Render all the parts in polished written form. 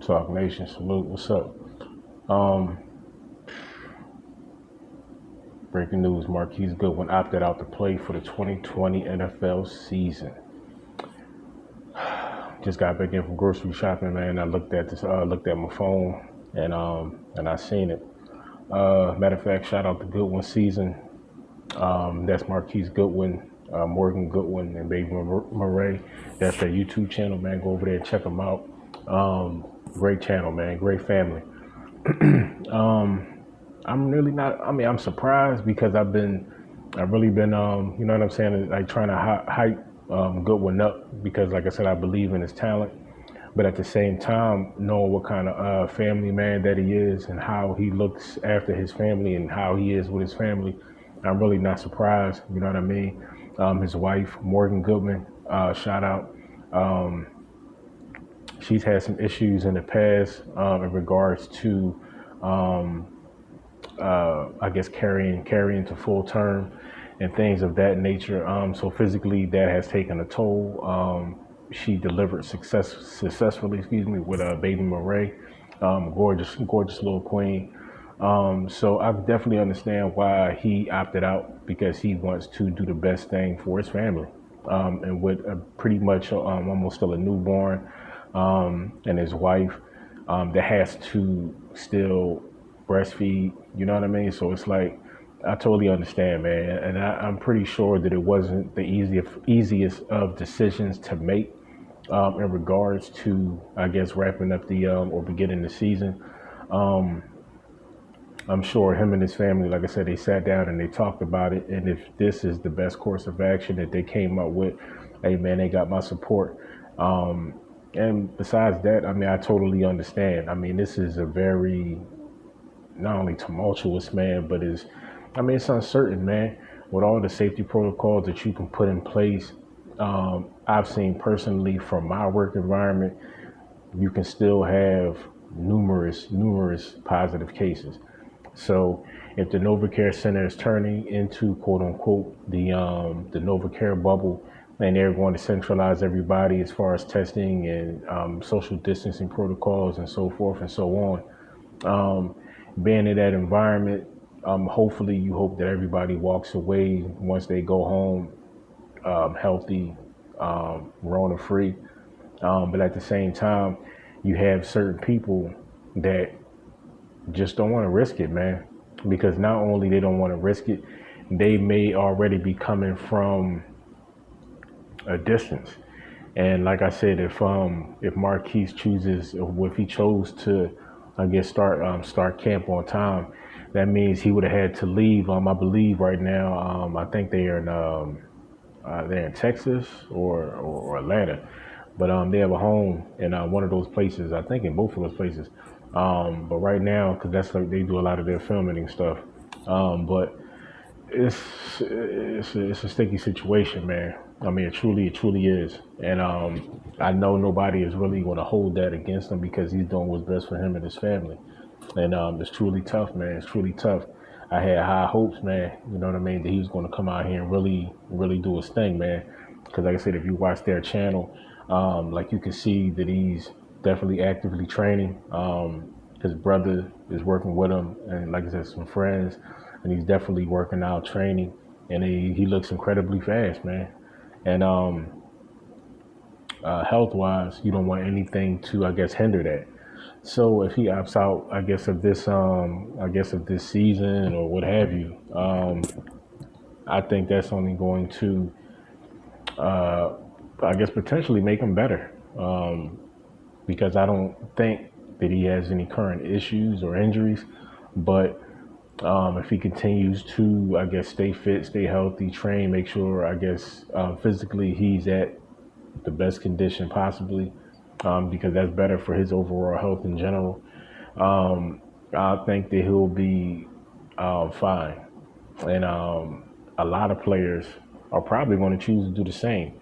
Talk Nation, salute. What's up? Um, Breaking news: Marquise Goodwin opted out to play for the 2020 NFL season. Just got back in from grocery shopping, man. I looked at my phone, and I seen it. Matter of fact, shout out to Goodwin season. That's Marquise Goodwin, Morgan Goodwin, and Baby Murray. That's their YouTube channel, man. Go over there and check them out. Great channel, man. Great family. I'm really not. I mean, I'm surprised because I've really been, you know what I'm saying, like trying to hype Goodwin up because, like I said, I believe in his talent. But at the same time, knowing what kind of family man that he is and how he looks after his family and how he is with his family, I'm really not surprised. You know what I mean? His wife, Morgan Goodman, shout out. Um, she's had some issues in the past in regards to um, I guess carrying to full term and things of that nature. So physically, that has taken a toll. She delivered successfully, excuse me, with Baby Murray, gorgeous little queen. So I definitely understand why he opted out because he wants to do the best thing for his family. And with pretty much almost still a newborn, and his wife that has to still breastfeed. You know what I mean? So it's like I totally understand, man, and I'm pretty sure that it wasn't the easiest of decisions to make in regards to, I guess, wrapping up the or beginning the season. Um, I'm sure him and his family, like I said, they sat down and they talked about it. And if this is the best course of action that they came up with, hey man, they got my support. Um, and besides that, I mean, I totally understand. I mean, this is a very not only tumultuous, man, but is, I mean, it's uncertain, man. With all the safety protocols that you can put in place, I've seen personally from my work environment, you can still have numerous positive cases. So if the NovaCare Center is turning into quote unquote the NovaCare bubble, and they're going to centralize everybody as far as testing and social distancing protocols and so forth and so on, being in that environment, hopefully you hope that everybody walks away once they go home healthy, Rona free. But at the same time, you have certain people that just don't want to risk it, man. Because not only they don't want to risk it, they may already be coming from a distance. And like I said, if Marquise chooses, or if he chose to, I guess start camp on time, that means he would have had to leave. I believe right now, I think they're in Texas or Atlanta, but they have a home in one of those places. I think in both of those places. But right now, because that's like they do a lot of their filming and stuff. But it's it's a sticky situation, man. I mean, it truly is, and I know nobody is really going to hold that against him because he's doing what's best for him and his family, and it's truly tough, man. It's truly tough. I had high hopes, man. You know what I mean? That he was going to come out here and really do his thing, man. Because like I said, if you watch their channel, like you can see that he's definitely actively training. His brother is working with him, and like I said, some friends, and he's definitely working out, training, and he looks incredibly fast, man. And health wise, you don't want anything to, I guess, hinder that. So if he opts out, I guess of this season or what have you, I think that's only going to, uh, I guess, potentially make him better. Because I don't think that he has any current issues or injuries. But if he continues to, I guess, stay fit, stay healthy, train, make sure, I guess, physically he's at the best condition possibly, because that's better for his overall health in general. I think that he'll be fine. And a lot of players are probably going to choose to do the same.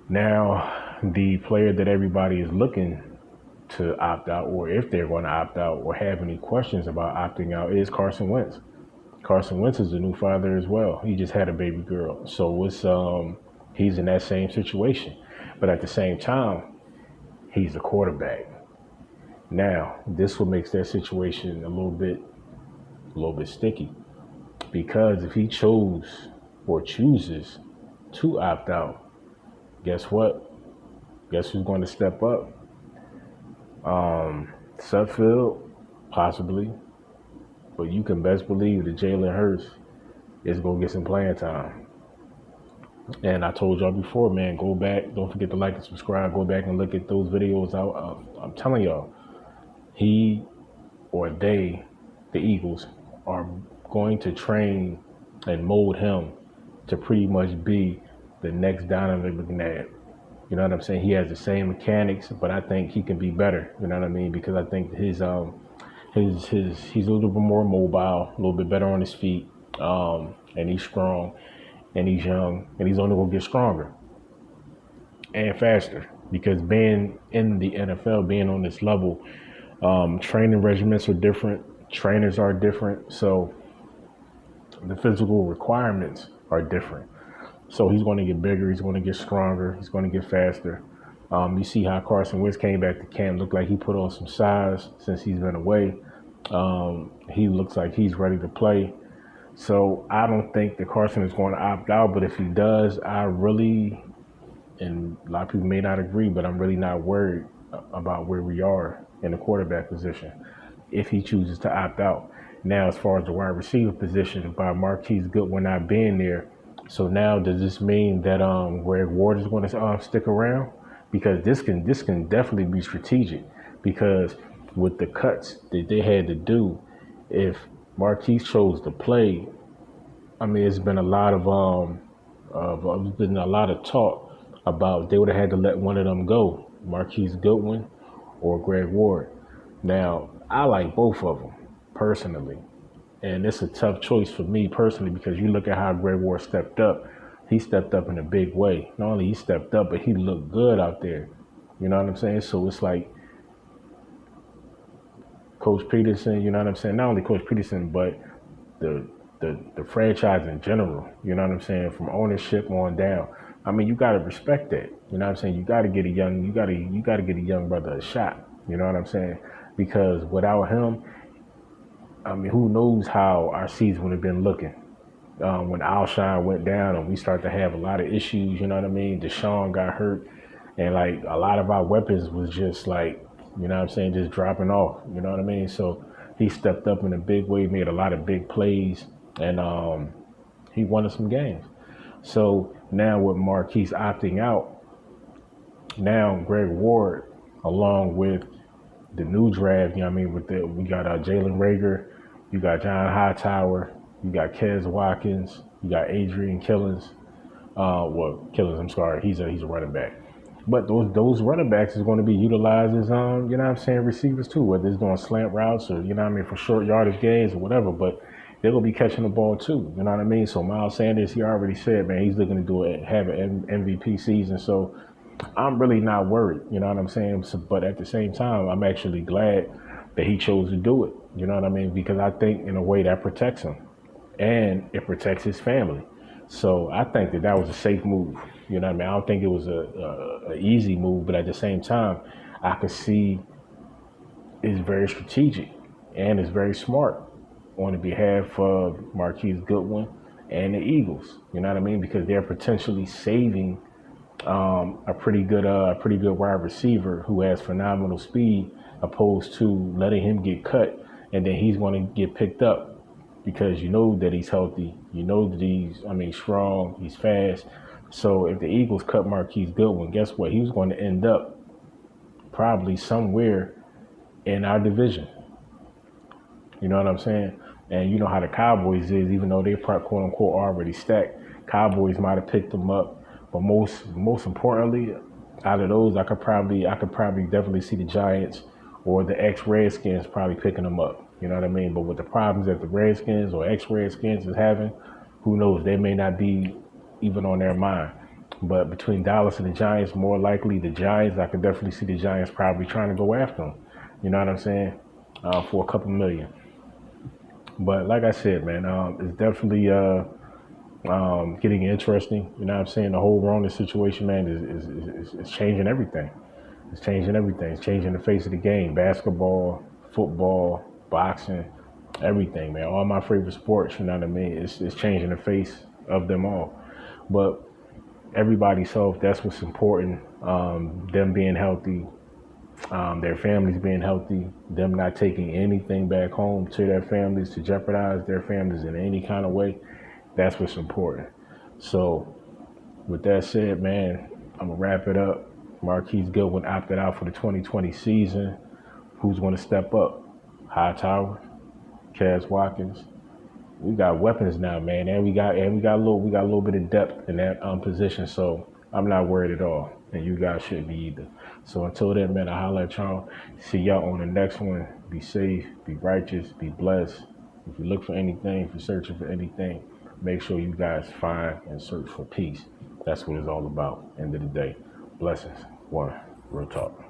Now, the player that everybody is looking to opt out, or if they're going to opt out or have any questions about opting out, is Carson Wentz. Carson Wentz is a new father as well. He just had a baby girl. So he's in that same situation. But at the same time, he's a quarterback. Now, this what makes that situation a little bit sticky because if he chose or chooses to opt out, guess what? Guess who's going to step up? Sudfeld, possibly, but you can best believe that Jalen Hurts is going to get some playing time. And I told y'all before, man, go back. Don't forget to like and subscribe. Go back and look at those videos. I'm telling y'all, he or they, the Eagles, are going to train and mold him to pretty much be the next Donovan McNabb. You know what I'm saying? He has the same mechanics, but I think he can be better. You know what I mean? Because I think his he's a little bit more mobile, a little bit better on his feet, and he's strong, and he's young, and he's only gonna get stronger and faster. Because being in the NFL, being on this level, training regimens are different, trainers are different, so the physical requirements are different. So he's going to get bigger, he's going to get stronger, he's going to get faster. You see how Carson Wentz came back to camp, looked like he put on some size since he's been away. He looks like he's ready to play. So I don't think that Carson is going to opt out, but if he does, I really, and a lot of people may not agree, but I'm really not worried about where we are in the quarterback position if he chooses to opt out. Now, as far as the wide receiver position, by Marquise Goodwin not being there, so now does this mean that Greg Ward is going to stick around? Because this can definitely be strategic. Because with the cuts that they had to do, if Marquise chose to play, I mean, it's been a lot there's been a lot of talk about they would have had to let one of them go, Marquise Goodwin or Greg Ward. Now, I like both of them personally. And it's a tough choice for me personally because you look at how Greg Ward stepped up. He stepped up in a big way. Not only he stepped up, but he looked good out there. You know what I'm saying? So it's like Coach Peterson, you know what I'm saying? Not only Coach Peterson, but the franchise in general, you know what I'm saying, from ownership on down. I mean, you gotta respect that. You know what I'm saying? You gotta get a young brother a shot. You know what I'm saying? Because without him, I mean, who knows how our season would have been looking when Alshon went down and we started to have a lot of issues, you know what I mean? Deshaun got hurt and like a lot of our weapons was just like, you know what I'm saying, just dropping off, you know what I mean? So he stepped up in a big way, made a lot of big plays, and he won us some games. So now with Marquise opting out, now Greg Ward, along with the new draft, you know what I mean, we got Jalen Rager, you got John Hightower, you got Kez Watkins, you got Adrian Killins. Killins, I'm sorry, he's a running back. But those running backs is going to be utilized as you know what I'm saying, receivers too, whether it's doing slant routes or, you know what I mean, for short yardage gains or whatever, but they're going to be catching the ball too, you know what I mean? So Miles Sanders, he already said, man, he's looking to have an MVP season. So I'm really not worried, you know what I'm saying? So, but at the same time, I'm actually glad that he chose to do it, you know what I mean? Because I think in a way that protects him and it protects his family. So I think that was a safe move, you know what I mean? I don't think it was a easy move, but at the same time, I could see it's very strategic and it's very smart on the behalf of Marquise Goodwin and the Eagles, you know what I mean? Because they're potentially saving a pretty good wide receiver who has phenomenal speed, opposed to letting him get cut and then he's going to get picked up because you know that he's healthy, you know that he's strong, he's fast. So if the Eagles cut Marquise Goodwin, guess what? He was going to end up probably somewhere in our division. You know what I'm saying? And you know how the Cowboys is, even though they're quote unquote already stacked, Cowboys might have picked them up. But most importantly, out of those, I could probably definitely see the Giants or the ex-Redskins probably picking them up. You know what I mean? But with the problems that the Redskins or ex-Redskins is having, who knows? They may not be even on their mind. But between Dallas and the Giants, more likely the Giants, I could definitely see the Giants probably trying to go after them. You know what I'm saying? For a couple million. But like I said, man, it's definitely getting interesting. You know what I'm saying? The whole Rona situation, man, is changing everything. It's changing everything. It's changing the face of the game. Basketball, football, boxing, everything, man. All my favorite sports, you know what I mean? It's changing the face of them all. But everybody's health, that's what's important. Them being healthy, their families being healthy, them not taking anything back home to their families to jeopardize their families in any kind of way. That's what's important. So, with that said, man, I'm gonna wrap it up. Marquise Goodwin opted out for the 2020 season. Who's going to step up? Hightower, Kaz Watkins. We got weapons now, man, and we got a little bit of depth in that position. So I'm not worried at all, and you guys shouldn't be either. So until then, man, I holler at y'all. See y'all on the next one. Be safe, be righteous, be blessed. If you look for anything, if you're searching for anything, make sure you guys find and search for peace. That's what it's all about. End of the day, blessings. One, real talk.